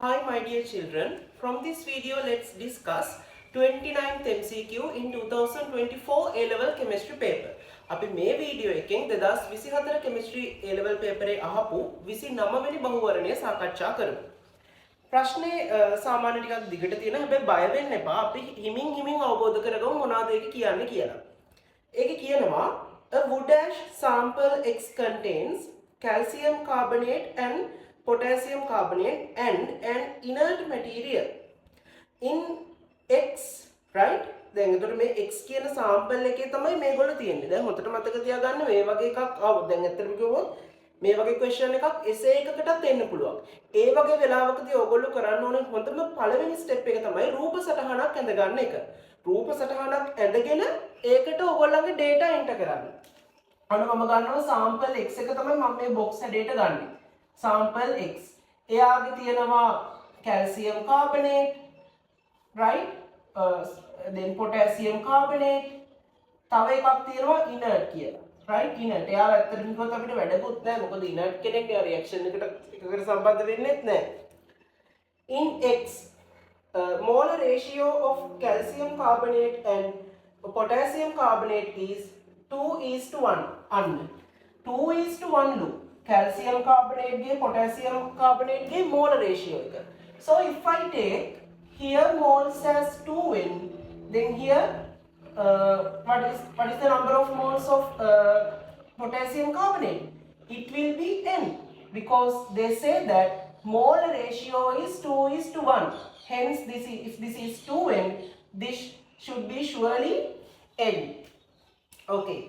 Hi my dear children, from this video let's discuss 29th MCQ in 2024 A-level chemistry paper. අපි මේ video එකෙන් 2024 chemistry A-level paper එකේ අහපු 29 වෙනි බහුවර්ණය සාකච්ඡා කරමු. ප්‍රශ්නේ සාමාන්‍ය ටිකක් දිගට තියෙනවා. හැබැයි බය වෙන්න එපා. අපි හිමින් අවබෝධ කරගමු මොනවද ඒක කියන්නේ කියලා. ඒකේ කියනවා a wood ash sample X contains calcium carbonate and potassium carbonate and an inert material in X, right? දැන් එතකොට මේ X කියන sample එකේ තමයි මේගොල්ලෝ තියෙන්නේ. දැන් හොතට මතක තියාගන්න මේ වගේ එකක් ආවොත් දැන් ඇත්තටම කිව්වොත් මේ වගේ question එකක් essay එකකටත් එන්න පුළුවන්. ඒ වගේ වෙලාවකදී ඔයගොල්ලෝ කරන්න ඕනේ හොඳම පළවෙනි step එක තමයි රූප සටහනක් ඇඳ ගන්න එක. රූප සටහනක් ඇඳගෙන ඒකට ඔයගොල්ලන්ගේ data enter කරන්න. අන්න මම ගන්නවා sample X එක තමයි මම මේ box හැඩයට ගන්නෙ. sample X. එයාගේ තියෙනවා calcium carbonate, right? Then potassium carbonate. තව එකක් තියෙනවා inert කියලා. right? inert. එයා ඇත්තටම කිව්වොත් අපිට වැඩකුත් නැහැ. මොකද inert කෙනෙක් ඒ reaction එකකට සම්බන්ධ වෙන්නේත් නැහැ. In X, molar ratio of calcium carbonate and potassium carbonate is 2:1. අන්න 2:1 ලු. calcium carbonate ge potassium carbonate ge molar ratio එක. So if I take here moles as 2n, then here what is the number of moles of potassium carbonate? It will be n, because they say that molar ratio is 2:1. Hence if this is 2n, this should be surely n. Okay.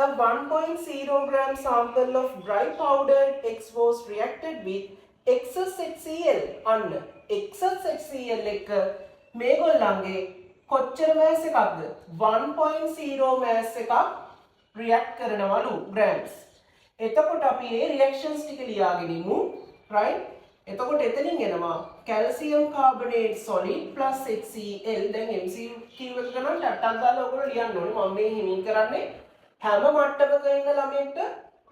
A 1.0 gram sample of dry powdered X was reacted with excess HCl. අන්න excess HCl එක මේගොල්ලන්ගේ කොච්චර mass එකක්ද? 1.0 mass එකක් react කරනවලු grams. එතකොට අපි මේ reactions ටික ලියාගෙන ඉමු, right? එතකොට එතනින් එනවා calcium carbonate solid plus HCl. දැන් MCQ එක ගන්න ටට්ටක් දාලා ඔයගොල්ලෝ ලියන්න ඕනේ. මම මේ හිමින් කරන්නේ හැම මට්ටමක ඉන්න ළමයෙක්ට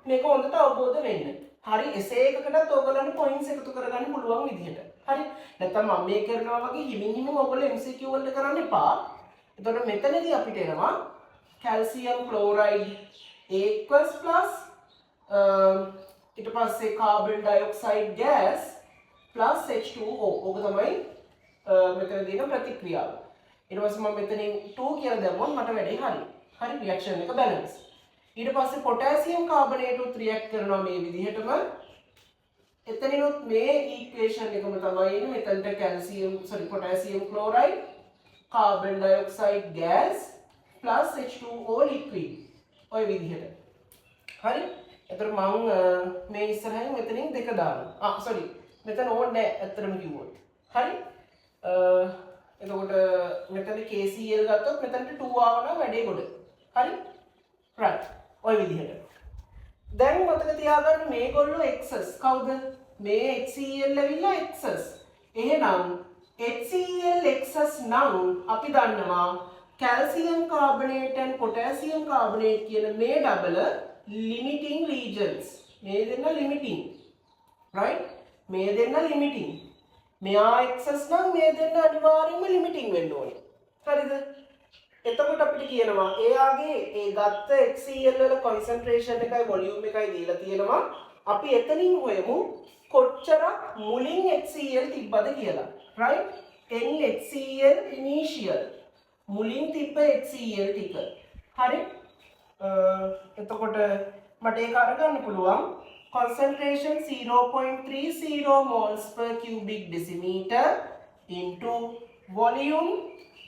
මේක හොඳට අවබෝධ වෙන්න. හරි essay එකකටත් ඔයගොල්ලන්ට points එකතු කරගන්න පුළුවන් විදිහට. හරි. නැත්නම් මම මේ කරනවා වගේ හිමින් ඔයගොල්ලෝ MCQ වලට කරන්න එපා. එතකොට මෙතනදී අපිට එනවා calcium chloride aqueous plus ඊට පස්සේ carbon dioxide gas plus H2O. ඕක තමයි මෙතන දෙන ප්‍රතික්‍රියාව. ඊට පස්සේ මම මෙතනින් 2 කියලා දැම්මොත් මට වැඩේ හරි. හරි reaction එක balance. ඊට පස්සේ potassium carbonate උත් react කරනවා මේ විදිහටම. එතනිනුත් මේ equation එකම තමයි එන්නේ. මෙතනට potassium chloride, carbon dioxide gas plus H2O liquid. ඔය විදිහට. හරි? එතකොට මම මේ ඉස්සරහින් මෙතනින් දෙක දානවා. මෙතන ඕනේ නැහැ ඇත්තටම කිව්වොත්. හරි? එතකොට මෙතන KCl ගත්තොත් මෙතනට 2 ආවනම් වැඩේ ගොඩ. හරි? right. ඔය විදිහට. දැන් මතක තියාගන්න මේගොල්ලෝ excess කවුද? මේ HCl ඇවිල්ලා excess. එහෙනම් HCl excess නම් අපි දන්නවා calcium carbonate and potassium carbonate කියන මේ ඩබල limiting regions. මේ දෙන්න limiting. right? මේ දෙන්න limiting. මෙයා excess නම් මේ දෙන්න අනිවාර්යයෙන්ම limiting වෙන්න ඕනේ. හරිද? එතකොට අපිට කියනවා එයාගේ ඒ ගත්ත HCl වල concentration එකයි volume එකයි දීලා තියෙනවා. අපි එතනින් හොයමු කොච්චරක් මුලින් HCl තිබ්බද කියලා. right? NHCl initial. මුලින් තිබ්බ HCl ටික. හරි? එතකොට මට ඒක අරගන්න පුළුවන්. concentration 0.30 moles per cubic decimeter into volume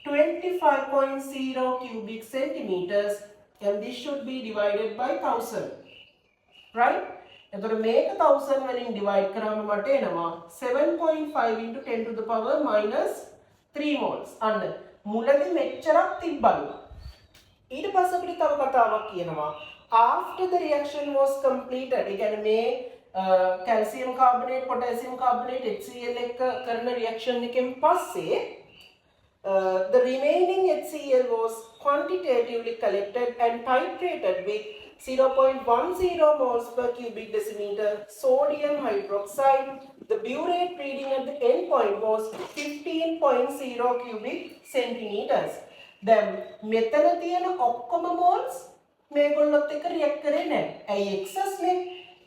25.0 cubic centimeters, and this should be divided by 1000. right? එතකොට මේක 1000 වලින් divide කරාම මට එනවා 7.5 into 10 to the power minus 3 moles. අන්න මුලදී මෙච්චරක් තිබ්බලු. ඊට පස්සේ අපිට තව කතාවක් කියනවා after the reaction was completed. ඒ කියන්නේ මේ calcium carbonate, potassium carbonate, HCl එක කරන reaction එකෙන් පස්සේ the remaining HCl was quantitatively collected and titrated with 0.10 moles per cubic decimeter sodium hydroxide. The burette reading at the end point was 15.0 cubic centimeters. Then මෙතන තියෙන ඔක්කොම moles මේගොල්ලොත් එක්ක react කරේ නැහැ. ඇයි excess නේ?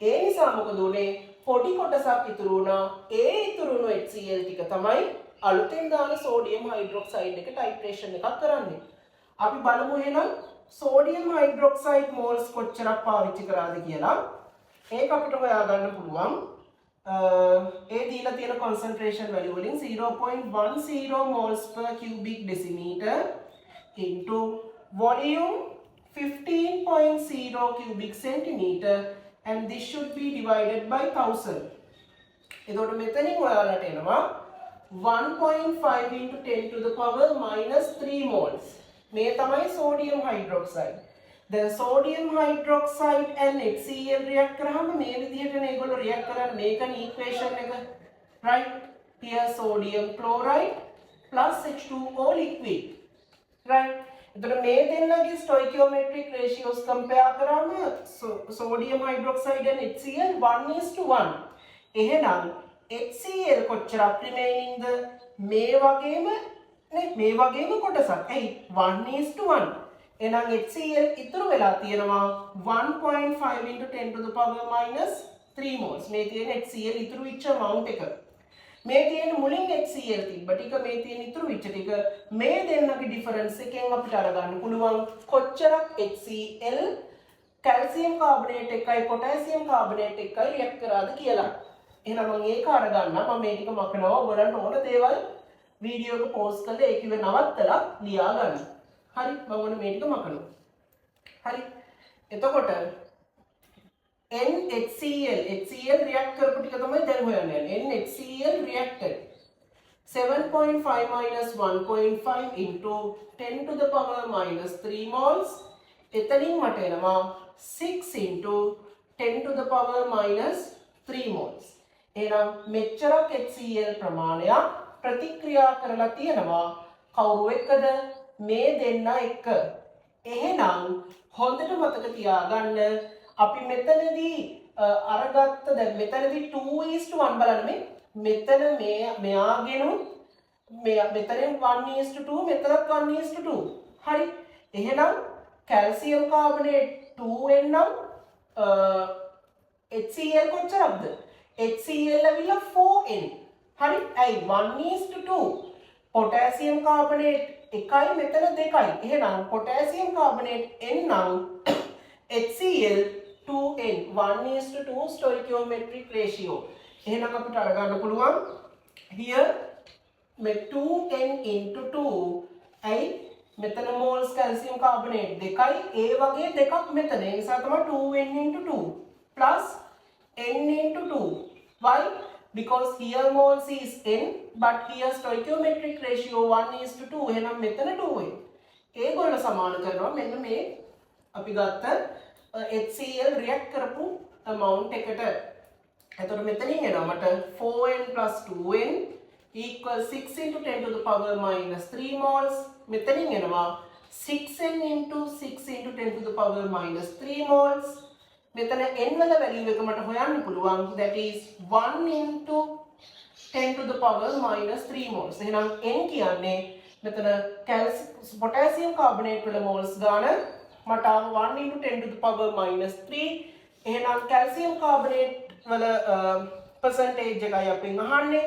ඒ නිසා මොකද උනේ? පොඩි කොටසක් ඉතුරු වුණා. ඒ ඉතුරු වුණු HCl ටික තමයි අලුතෙන් දාන sodium hydroxide එක titration එකක් කරන්නේ. අපි බලමු එහෙනම් sodium hydroxide moles කොච්චරක් පාවිච්චි කරාද කියලා. ඒක අපිට හොයාගන්න පුළුවන්. ඒ දීලා තියෙන concentration value වලින් 0.10 moles per cubic decimeter into volume 15.0 cubic centimeter, and this should be divided by 1000. එතකොට මෙතනින් ඔයාලට එනවා 1.5 into 10 to the power minus 3 moles. මේ තමයි sodium hydroxide. Then sodium hydroxide and HCl react කරාම මේ විදිහට මේගොල්ලෝ react කරන්නේ. මේකනේ equation එක. Right? Here sodium chloride plus H2O liquid. Right? එතකොට මේ දෙන්නගේ stoichiometric ratios compare කරාම sodium hydroxide and HCl 1:1. එහෙනම් HCl කොච්චරක් remaining ද? මේ වගේම නේ මේ වගේම කොටසක්. ඇයි 1:1. එහෙනම් HCl ඉතුරු වෙලා තියෙනවා 1.5 into 10 to the power minus 3 moles. මේ තියෙන HCl ඉතුරු වෙච්ච amount එක. මේ තියෙන මුලින් HCl තිබ්බ ටික, මේ තියෙන ඉතුරු වෙච්ච ටික, මේ දෙන්නගේ difference එකෙන් අපිට අරගන්න පුළුවන් කොච්චරක් HCl calcium carbonate එකයි potassium carbonate එකයි react කරාද කියලා. එහෙනම් මම ඒක අරගන්න. මම මේ ටික මකනවා. ඔයගලන්ට ඕන දේවල් වීඩියෝ එක පෝස් කරලා ඒක ඉව නවත්තලා ලියා ගන්න. හරි, මම ඔන්න මේ ටික මකනවා. හරි. එතකොට NHCl react කරපු ටික තමයි දැන් හොයන්නේ. NHCl reacted 7.5 minus 1.5 into 10 to the power minus 3 moles. එතනින් මට එනවා 6 into 10 to the power minus 3 moles. එහෙනම් මෙච්චරක් HCl ප්‍රමාණයක් ප්‍රතික්‍රියා කරලා තියෙනවා කවුරු එක්කද? මේ දෙන්න එක්ක. එහෙනම් හොඳට මතක තියාගන්න අපි මෙතනදී අරගත්ත දැන් මෙතනදී 2:1 බලන්න මේ මෙතන මෙයාගෙනුත් මෙතනින් 1:2 මෙතනත් 1:2. හරි. එහෙනම් calcium carbonate 2n නම් HCl කොච්චරක්ද? HCl ඇවිල්ලා 4n. හරි. ඇයි 1:2. potassium carbonate එකයි මෙතන දෙකයි. එහෙනම් potassium carbonate n නම් HCl 2n 1:2 stoichiometric ratio. එහෙනම් අපිට අරගන්න පුළුවන් here මේ 2n into 2 ඇයි මෙතන moles calcium carbonate දෙකයි, ඒ වගේ දෙකක් මෙතන. ඒ නිසා තමයි 2n into 2 plus n into 2. Why? Because here moles is n but here stoichiometric ratio 1:2. එහෙනම් මෙතන 2n. ඒගොල්ලෝ සමාන කරනවා මෙන්න මේ අපි ගත්ත HCl react කරපු amount එකට. එතකොට මෙතනින් එනවා මට 4n plus 2n equals 6 into 10 to the power minus 3 moles. මෙතනින් එනවා 6n into 6 into 10 to the power minus 3 moles. මෙතන n වල value එක මට හොයන්න පුළුවන්. That is 1 into 10 to the power minus 3 moles. එහෙනම් n කියන්නේ මෙතන potassium carbonate වල moles ගාන මට 1 into 10 to the power minus 3. එහෙනම් calcium carbonate වල percentage එකයි අපෙන් අහන්නේ.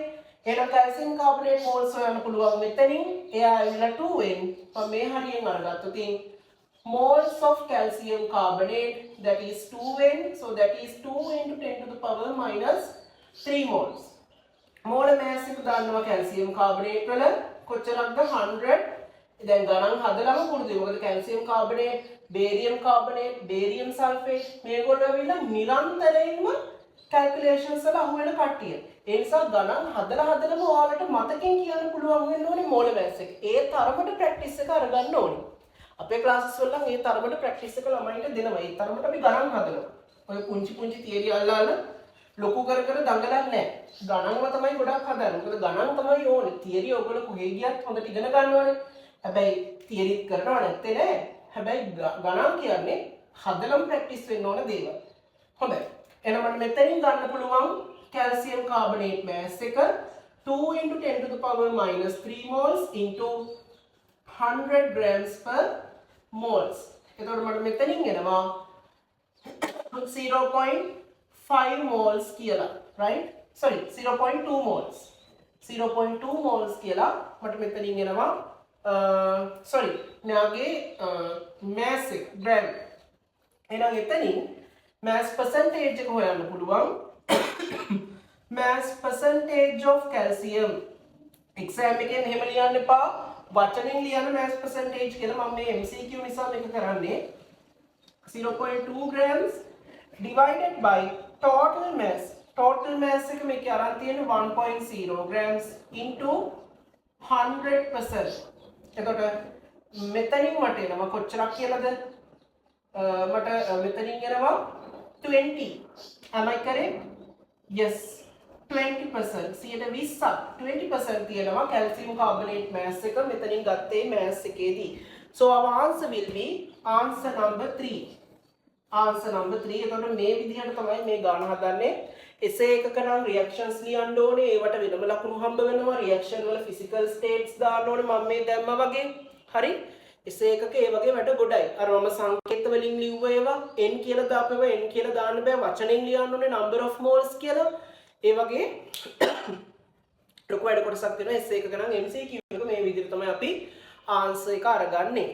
එහෙනම් calcium carbonate moles හොයන්න පුළුවන් මෙතනින්. එයා ඇවිල්ලා 2n. මම මේ හරියෙන් අරගත්තොත් moles of calcium carbonate, that is 2n. So that is 2 into 10 to the power minus 3 moles. mole mass එක දාන්නවා calcium carbonate වල කොච්චරක්ද? 100. දැන් ගණන් හදලාම පුරුදුයි. මොකද calcium carbonate, barium carbonate, barium sulfate මේගොල්ලෝ ඇවිල්ලා නිරන්තරයෙන්ම calculations වල අහු වෙන කට්ටිය. ඒ නිසා ගණන් හදලාම ඔයාලට මතකෙන් කියන්න පුළුවන් වෙන්න ඕනේ mole mass එක. ඒ තරමට practice එක අරගන්න ඕනේ. අපේ classes වල නම් ඒ තරමට practice එක ළමයින්ට දෙනවා. ඒ තරමට අපි ගණන් හදනවා. ඔය පුංචි theory අල්ලාලා ලොකු කර දඟලන්නේ නැහැ. ගණන්ව තමයි ගොඩක් හදන්නේ. මොකද ගණන් තමයි ඕනේ. theory ඔයගොල්ලෝ කොහේ ගියත් හොඳට ඉගෙන ගන්න ඕනේ. හැබැයි theory කරනව නැත්තේ නෑ. හැබැයි ගණන් කියන්නේ හදලම ප්‍රැක්ටිස් වෙන්න ඕන දේවල්. හොඳයි. එහෙනම් මට මෙතනින් ගන්න පුළුවන් කැල්සියම් කාබනේට් mass එක 2 × 10 to the power minus 3 moles into 100 grams per moles. එතකොට මට මෙතනින් එනවා 0.5 moles කියලා. right? sorry 0.2 moles. 0.2 moles කියලා මට මෙතනින් එනවා sorry න්යාගේ mass එක gram. එහෙනම් එතනින් mass percentage එක හොයන්න පුළුවන්. mass percentage of calcium. exam එකේ මෙහෙම ලියන්න එපා. වචනෙන් ලියන්න mass percentage කියලා. මම මේ MCQ නිසා මේක කරන්නේ. 0.2 grams divided by total mass. total mass එක මේකේ අරන් තියෙන්නේ 1.0 grams into 100%. එතකොට මෙතනින් මට එනවා කොච්චරක් කියලාද? මට මෙතනින් එනවා 20. am I correct? yes 20%. 20% තියෙනවා calcium carbonate mass එක මෙතනින් ගත්තේ mass එකේදී. so our answer will be answer number 3. answer number 3. එතකොට මේ විදිහට තමයි මේ ගාන හදන්නේ. essay එකක නම් reactions ලියන්න ඕනේ. ඒවට වෙනම ලකුණු හම්බ වෙනවා. reaction වල physical states දාන්න ඕනේ. මම මේ දැම්මා වගේ. හරි? essay එකක ඒ වගේ වැඩ ගොඩයි. අර මම සංකේත වලින් ලිව්ව ඒවා n කියලා දාපේවා n කියලා දාන්න බෑ. වචනෙන් ලියන්න ඕනේ number of moles කියලා. ඒ වගේ ලොකු වැඩ කොටසක් වෙනවා essay එකක නම් MCQ එක මේ විදිහට තමයි අපි answer එක අරගන්නේ.